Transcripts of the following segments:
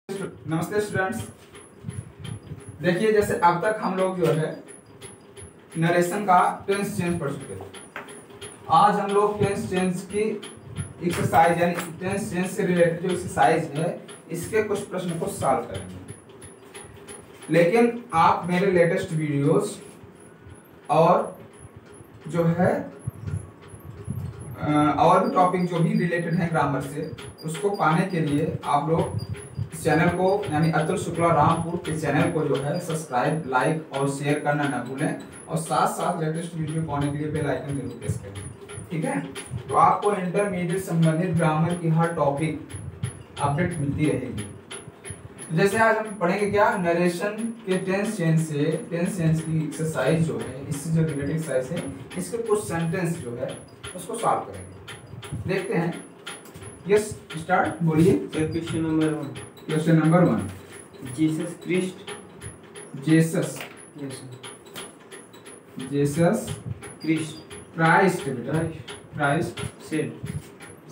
नमस्ते स्टूडेंट्स। देखिए, जैसे अब तक हम लोग जो है नरेशन का टेंस चेंज पढ़ चुके थे। आज हम लोग टेंस चेंज की एक्सरसाइज यानी टेंस चेंज से रिलेटेड जो एक्सरसाइज है इसके कुछ प्रश्न को सॉल्व करेंगे। लेकिन आप मेरे लेटेस्ट वीडियोस और जो है और भी टॉपिक जो भी रिलेटेड है ग्रामर से उसको पाने के लिए आप लोग चैनल को यानी अतुल शुक्ला रामपुर के चैनल को जो है सब्सक्राइब, लाइक और शेयर करना न भूलें और साथ साथ लेटेस्ट वीडियो पाने के लिए बेल आइकन जरूर प्रेस करें। ठीक है, तो आपको इंटरमीडिएट संबंधित ग्रामर की हर टॉपिक अपडेट मिलती रहेगी। जैसे आज हम पढ़ेंगे क्या, नरेशन के टेंस चेंज की एक्सरसाइज जो है, इससे जो रिलेटेड एक्सरसाइज है इसके कुछ सेंटेंस जो है उसको सॉल्व करेंगे। देखते हैं। यस, स्टार्ट, बोलिए। Question number 1। Question number 1। Jesus Christ. Jesus yes Jesus Christ Christ बेटा, Christ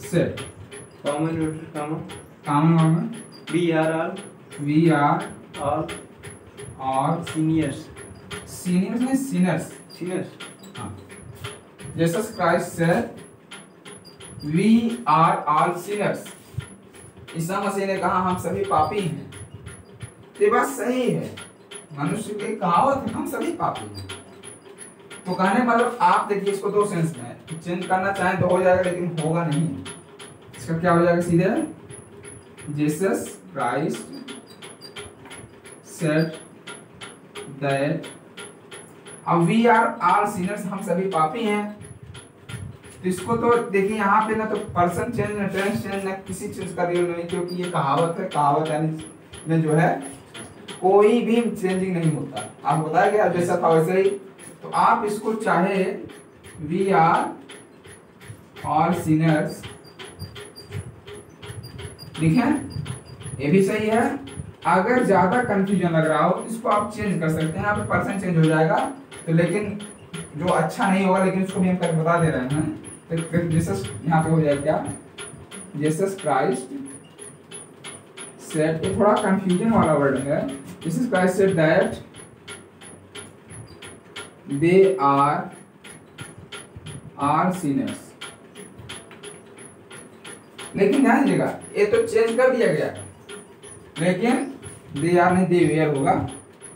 said common letter common we are all seniors में सिनर्स। हाँ, Jesus Christ said we are all sinners. ईसा मसीह ने कहा हम सभी पापी हैं। ये बात सही है, मनुष्य की कहावत है, हम सभी पापी हैं। तो कहने मतलब आप देखिए इसको दो सेंस में चेंज करना चाहें तो हो जाएगा, लेकिन होगा नहीं। इसका क्या हो जाएगा सीधे, जीसस क्राइस्ट सेड दैट, अब वी आर ऑल सिनर्स, हम सभी पापी हैं। तो इसको तो देखिए यहाँ पे ना तो पर्सन चेंज ना टेंस चेंज ना किसी चीज का रियल नहीं, क्योंकि ये कहावत है। कहावत यानी में जो है कोई भी चेंजिंग नहीं होता। आप बताया गया जैसा था वैसे ही। तो आप इसको चाहे वी आर ऑल सिनर्स लिखें, ये भी सही है। अगर ज्यादा कंफ्यूजन लग रहा हो इसको आप चेंज कर सकते हैं, यहाँ पे पर्सन चेंज हो जाएगा। तो लेकिन जो अच्छा नहीं होगा, लेकिन इसको भी हम करके बता दे रहे हैं। तो जीसस यहाँ पे हो जाएगा क्या, जीसस क्राइस्ट सेड, ये थोड़ा कंफ्यूजन वाला वर्ड है। Jesus Christ said that they are sinners. लेकिन ध्यान दीजिएगा, ये तो चेंज कर दिया गया है, लेकिन दे आर नहीं, दे वेयर होगा,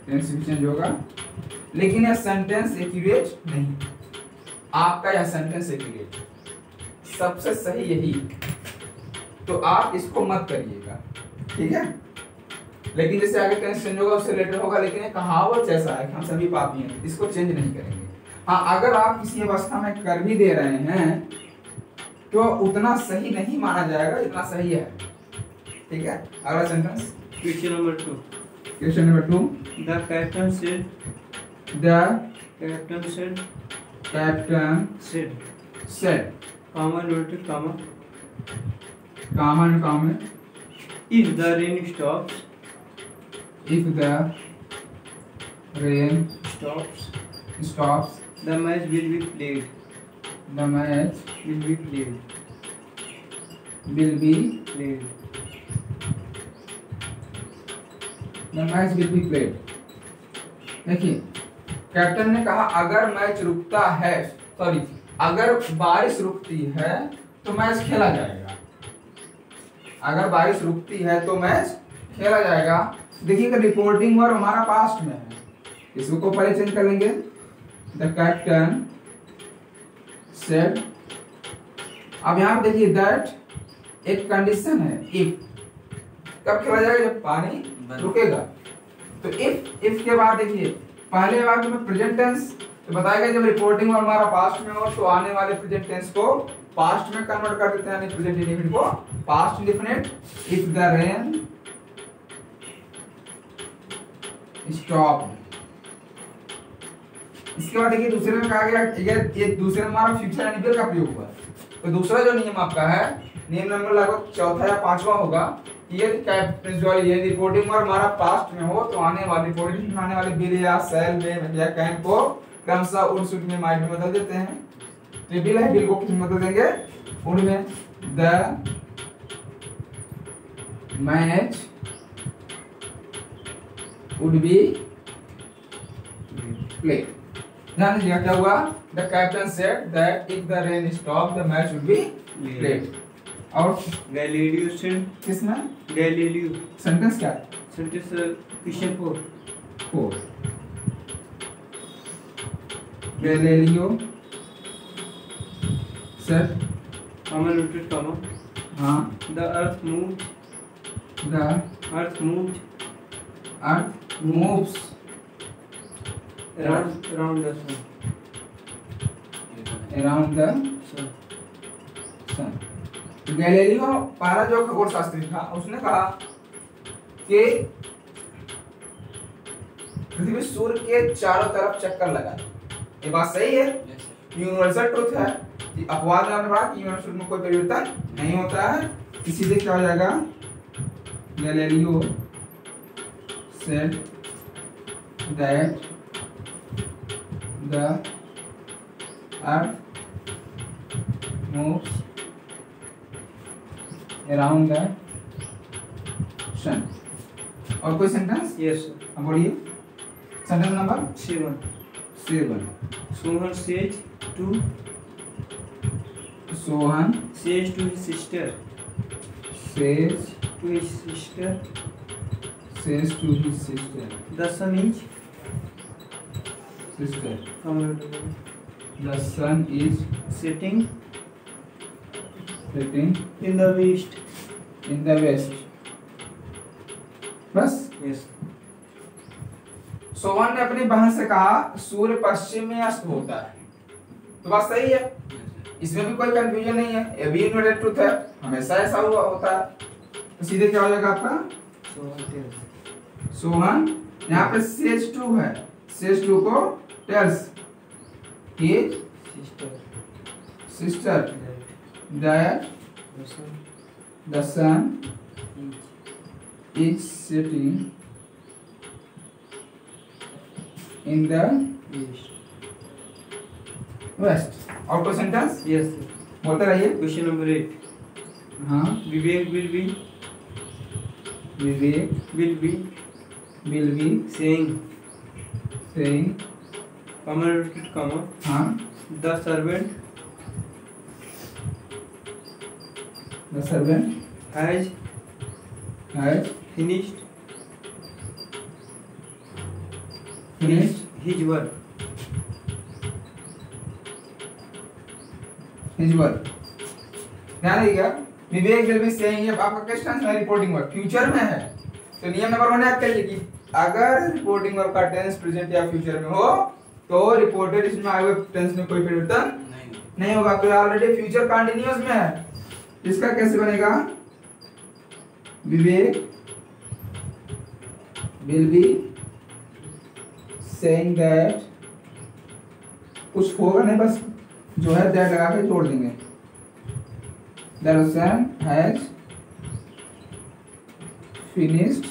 टेंस भी चेंज होगा। लेकिन यह सेंटेंस एक्यूरेट नहीं, आपका यह सेंटेंस एक्यूरेट, सबसे सही यही। तो आप इसको मत करिएगा, ठीक है। लेकिन जैसे आगे टेंस चेंज होगा उससे रिलेटेड होगा, लेकिन एक कहावत जैसा है कि हम सभी पापी हैं, इसको चेंज नहीं करेंगे। हाँ, अगर आप किसी अवस्था में कर भी दे रहे हैं तो उतना सही नहीं माना जाएगा जितना सही है, ठीक है। अगला sentence, question number 2। Question number 2। The captain said common letter common if the rain stops the match will be played देखिए, कैप्टन ने कहा अगर मैच रुकता है, सॉरी, अगर बारिश रुकती है तो मैच खेला जाएगा। अगर बारिश रुकती है तो मैच खेला जाएगा। देखिएगा, रिपोर्टिंग वर्ब हमारा पास्ट में है, इसको पहले चेंज कर लेंगे। द कैप्टन सेड, अब यहाँ पे देखिए दैट एक कंडीशन है, इफ। कब खेला जाएगा, जब पानी रुकेगा। तो इफ के बाद देखिए पहले वाक्य में प्रेजेंट टेंस, तो बताएगा जब रिपोर्टिंग वर्ब हमारा पास्ट में हो तो आने वाले प्रेजेंट टेंस को पास्ट में कन्वर्ट कर देते हैं, यानी प्रेजेंट इंडेफिनिट को past indefinite. If the rain stop. इसके बाद देखिए दूसरे में कहा गया, ये दूसरे में हमारा फ्यूचर एनिमल का प्रयोग हुआ। तो दूसरा जो नियम आपका है, नियम नंबर लगभग चौथा या पांचवा होगा, ये रिपोर्टिंग वर्ब हमारा पास्ट में हो तो आने वाली रिपोर्टिंग आने वाले बिल या सेल में या कैन को क्रमशः उड शुड में माइट में बदल देते हैं। तो बिल है, बिल को किस में बदल देंगे, उड में। The match would be played. ध्यान दीजिएगा क्या हुआ, the captain said that if the rain stopped the match would be played. और गैलीलियो सेड, किसमें गैलीलियो सेंटेंस क्या है, sentence question 4 Galileo said comma noted comma हाँ the earth moved the earth moved earth moves around the sun around the sun. तो Galileo पहला जो खगोल शास्त्री था उसने कहा कि पृथ्वी सूर्य के चारों तरफ चक्कर लगा। ये बात सही है, यूनिवर्सल ट्रुथ है। अपवाद में पढ़ा कि यूनिवर्सल में कोई परिवर्तन नहीं होता है, इसीलिए क्या हो जाएगा, Galileo said that the earth moves around the sun. और कोई सेंटेंस, यस अब बोलिए sentence number 7 7. Sohan says to Sohan says to his sister says to his sister to his sister the sun is sister comma the sun is setting setting in the west in the west. बस yes Sohan ने अपनी बहन से कहा सूर्य पश्चिम में अस्त होता है। तो बात सही है, इसमें भी कोई कंफ्यूजन नहीं है, ये भी यूनिवर्सल ट्रुथ है, हमेशा ऐसा हुआ होता है। तो सीधे क्या हो जाएगा आपका, सोहन यहाँ पे सेज टू है, सेज टू को tells his sister that the sun is setting in the west. और कोई सेंटेंस yes बोलते रहिए। क्वेश्चन नंबर 8 हाँ विवेक will be saying comma noted comma हाँ the servant has finished his work ध्यान दीजिएगा, विवेक विल बी सेइंग, ये आपका क्वेश्चन है रिपोर्टिंग वर्ब फ्यूचर में है। तो नियम नंबर 1 याद करिए कि अगर रिपोर्टिंग वर्ब का टेंस प्रेजेंट या फ्यूचर में हो तो रिपोर्टेड इसमें आए हुए टेंस में कोई परिवर्तन नहीं होगा। तो ऑलरेडी फ्यूचर कंटीन्यूअस में है, इसका कैसे बनेगा, विवेक विल बी सेइंग दैट, कुछ होगा नहीं, बस जो है दैट लगा के जोड़ देंगे। The son has finished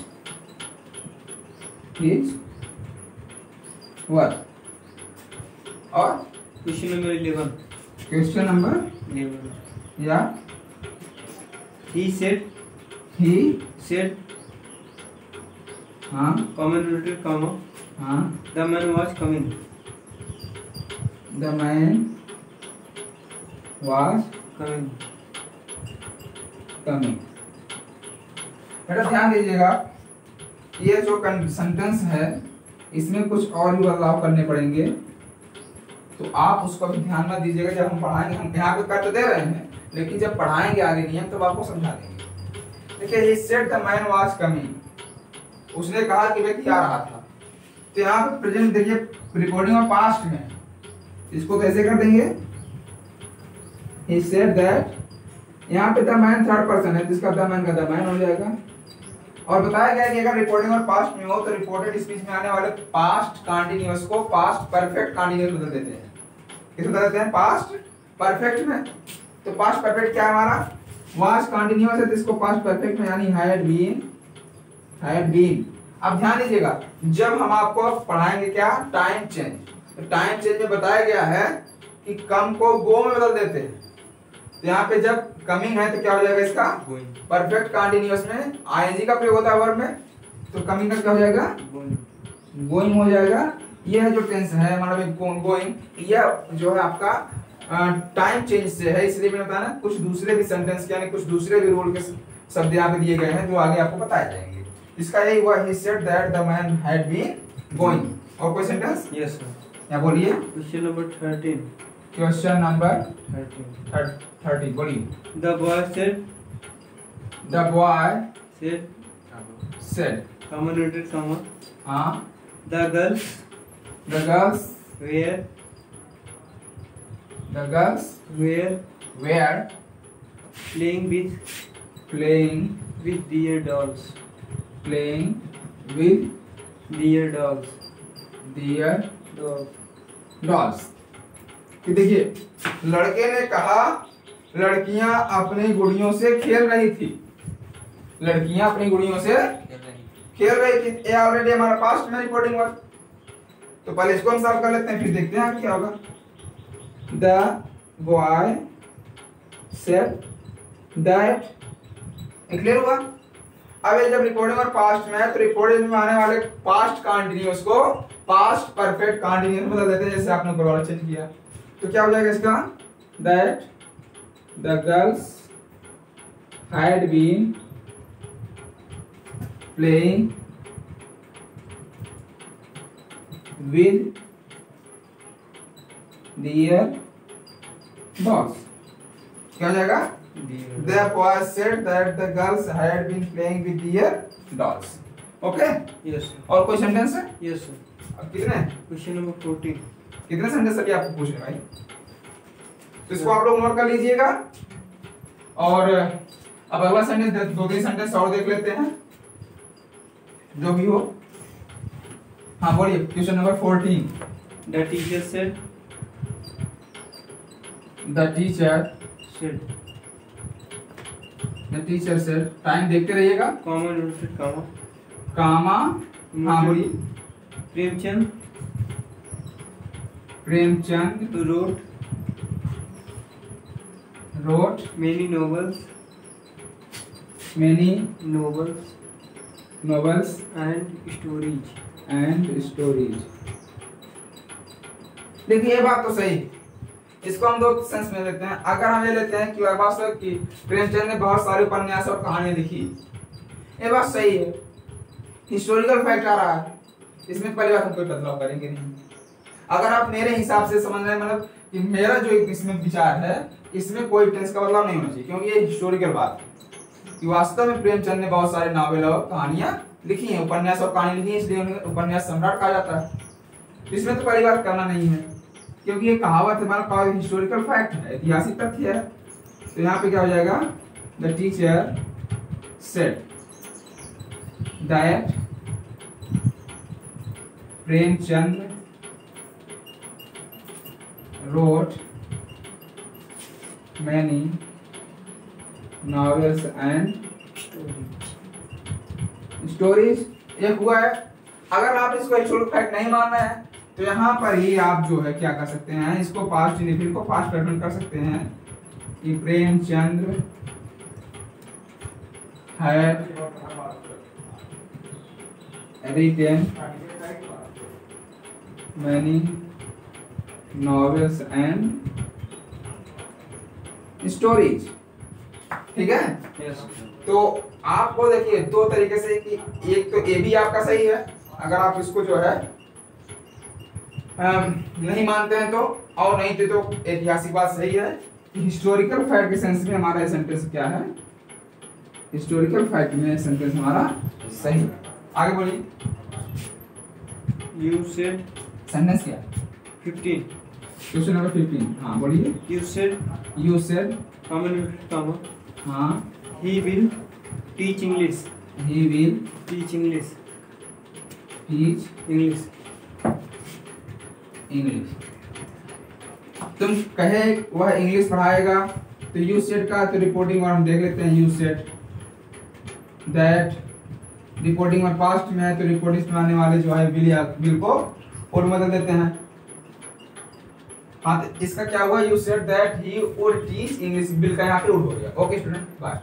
his work. और क्वेश्चन नंबर 11 क्वेश्चन नंबर या he said हाँ कॉमा नोटेड कॉमा हाँ the man was coming the man was coming. बेटा ध्यान दीजिएगा, ये जो सेंटेंस है इसमें कुछ और भी बदलाव करने पड़ेंगे, तो आप उसको भी ध्यान में दीजिएगा। जब हम पढ़ाएंगे, हम यहाँ पे कर तो दे रहे हैं, लेकिन जब पढ़ाएंगे आगे नियम तो आपको समझा देंगे। देखिए he said the man was coming, उसने कहा कि व्यक्ति आ रहा था। तो यहाँ पे प्रेजेंट देखिए रिकॉर्डिंग और पास्ट में, इसको कैसे कर देंगे, he said that, यहाँ पे द मैन थर्ड पर्सन है, जिसका द मैन का द मैन हो जाएगा। और बताया गया कि अगर रिपोर्टिंग और पास्ट में हो तो रिपोर्टेड स्पीच में आने वाले पास्ट कंटीन्यूअस को पास्ट परफेक्ट कंटीन्यूअस बदल देते हैं। किस बदल देते हैं, पास्ट परफेक्ट में। तो पास्ट परफेक्ट क्या है हमारा, वाज कंटीन्यूअस है, तो इसको पास्ट परफेक्ट में यानी हैड बीन। अब ध्यान दीजिएगा, जब हम आपको पढ़ाएंगे क्या, टाइम चेंज, तो टाइम चेंज में बताया गया है कि कम को गो में बदल देते हैं। तो यहाँ पे जब कमिंग है तो क्या हो जाएगा, इसका परफेक्ट कंटीन्यूअस में आईएनजी का प्रयोग होता है वर्ब में, तो कमिंग का क्या हो जाएगा, गोइंग हो जाएगा। ये है जो टेंस है मतलब गोइंग, यह जो है आपका टाइम चेंज से है, इसलिए मैंने बताया ना कुछ दूसरे भी सेंटेंस के यानी कुछ दूसरे भी रूल के शब्द यहाँ पे दिए गए हैं जो आगे आपको बताए जाएंगे। इसका यही हुआ, he said that the man had been going। और कोई सेंटेंस? Yes sir. क्या बोलिए? Question number 13। क्वेश्चन नंबर 13 30 बोलिए। The boy said, The boy said, common related comma, हाँ, the girls the girls were were playing playing with their dolls, with their dolls, their dolls। कि देखिए लड़के ने कहा लड़कियां अपनी गुड़ियों से खेल रही थी, लड़कियां अपनी गुड़ियों से खेल रही थी। ये ऑलरेडी हमारा पास्ट में रिपोर्टिंग वर्ड, तो पहले इसको हम सॉल्व कर लेते हैं फिर देखते हैं आगे क्या होगा। The boy said that, clear हुआ। अब ये जब रिपोर्टिंग और पास्ट में है तो रिपोर्टिंग में आने वाले पास्ट कंटीन्यूअस को पास्ट परफेक्ट कंटीन्यूअस में बदल देते हैं, जैसे आपने ऊपर चेंज किया। तो क्या हो जाएगा इसका, that the girls had been playing with their dogs. क्या हो जाएगा, the boy said that the girls had been playing with their dolls। Okay, yes और कोई सेंटेंस है? Yes sir. अब कितने हैं? Question number 14। कितने सेंटेंस अभी आपको पूछने भाई, तो इसको आप लोग नोट कर लीजिएगा। और अब अगला सेंटेंस, दो तीन सेंटेंस और देख लेते हैं जो भी हो। हाँ बोलिए, question number 14। The teacher said, the teacher said, the teacher said, time देखते रहिएगा, कॉमन रिलेटेड कॉमा, कामा। हाँ बोलिए। Premchand wrote many novels and stories। देखिए ये बात तो सही, इसको हम दो सेंस में लेते हैं। अगर हम ये लेते हैं कि वह बात सही कि प्रेमचंद ने बहुत सारे उपन्यास और कहानियां लिखी, ये बात सही है, हिस्टोरिकल फैक्ट आ रहा है, इसमें पहली बात हम कोई बदलाव करेंगे नहीं। अगर आप मेरे हिसाब से समझ रहे हैं मतलब कि मेरा जो इसमें विचार है, इसमें कोई टेंस का बदलाव नहीं होना चाहिए, क्योंकि ये हिस्टोरिकल बात है कि वास्तव में प्रेमचंद ने बहुत सारे नावल और कहानियां लिखी हैं, उपन्यास और कहानी लिखी है, इसलिए उन्हें उपन्यास सम्राट कहा जाता है। इसमें तो पहली बात करना नहीं है, क्योंकि ये कहावत हमारा पास हिस्टोरिकल फैक्ट है, ऐतिहासिक तथ्य है। तो यहाँ पे क्या हो जाएगा, the teacher said that Premchand wrote many novels and stories। एक हुआ है। अगर आप इसको हिस्टोरिकल फैक्ट नहीं मानना है तो यहाँ पर ही आप जो है क्या कर सकते हैं, इसको पास्ट इंडिफिनिट को पास्ट परफेक्ट कर सकते हैं कि Premchand had written many novels and stories। ठीक है, यस। तो आपको देखिए दो तरीके से कि एक तो ए भी आपका सही है, अगर आप इसको जो है नहीं मानते हैं तो, और नहीं तो ऐतिहासिक बात सही है। हिस्टोरिकल फैक्ट के सेंस में हमारा सेंटेंस क्या है, हिस्टोरिकल फैक्ट में सेंटेंस हमारा सही। आगे बोलिए। यू सेड, सेंटेंस क्या? 15। Question number 15। हाँ बोलिए। यू सेड कॉमन कॉमा, हाँ, he will teach English, teach English. तुम कहे वह इंग्लिश पढ़ाएगा, तो यू सेड का तो रिपोर्टिंग वर्ड हम देख लेते हैं। You said that, reporting word past में है तो रिपोर्टिंग में आने वाले जो है विल को और बदल देते हैं। हाँ, तो इसका क्या हुआ, you said that he would teach English, will का यहाँ पे वुड हो गया। Okay student, bye.